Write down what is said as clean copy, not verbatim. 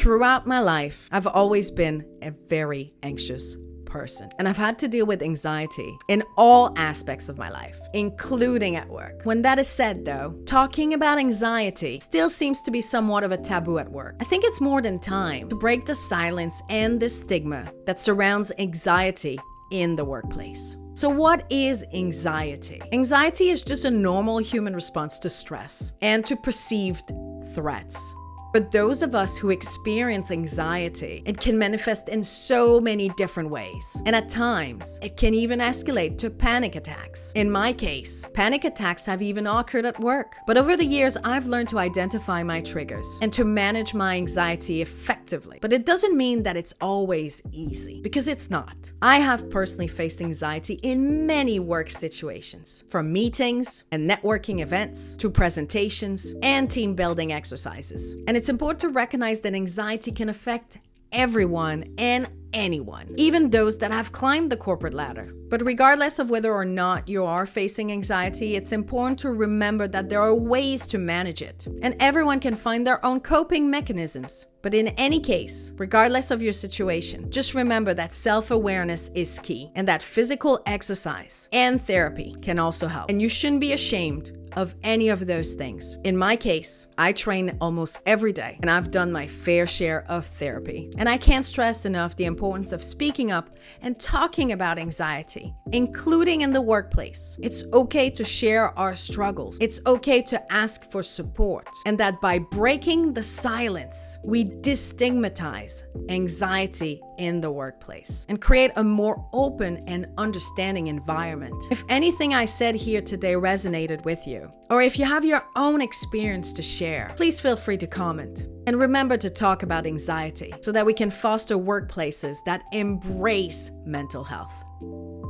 Throughout my life, I've always been a very anxious person, and I've had to deal with anxiety in all aspects of my life, including at work. When that is said though, talking about anxiety still seems to be somewhat of a taboo at work. I think it's more than time to break the silence and the stigma that surrounds anxiety in the workplace. So what is anxiety? Anxiety is just a normal human response to stress and to perceived threats. For those of us who experience anxiety, it can manifest in so many different ways. And at times, it can even escalate to panic attacks. In my case, panic attacks have even occurred at work. But over the years, I've learned to identify my triggers and to manage my anxiety effectively. But it doesn't mean that it's always easy, because it's not. I have personally faced anxiety in many work situations, from meetings and networking events to presentations and team building exercises. And it's important to recognize that anxiety can affect everyone and anyone, even those that have climbed the corporate ladder. But regardless of whether or not you are facing anxiety, it's important to remember that there are ways to manage it, and everyone can find their own coping mechanisms. But in any case, regardless of your situation, just remember that self-awareness is key, and that physical exercise and therapy can also help. And you shouldn't be ashamed of any of those things. In my case, I train almost every day, and I've done my fair share of therapy. And I can't stress enough the importance of speaking up and talking about anxiety, including in the workplace. It's okay to share our struggles. It's okay to ask for support. And that by breaking the silence, we destigmatize anxiety in the workplace and create a more open and understanding environment. If anything I said here today resonated with you, or if you have your own experience to share, please feel free to comment. And remember to talk about anxiety so that we can foster workplaces that embrace mental health.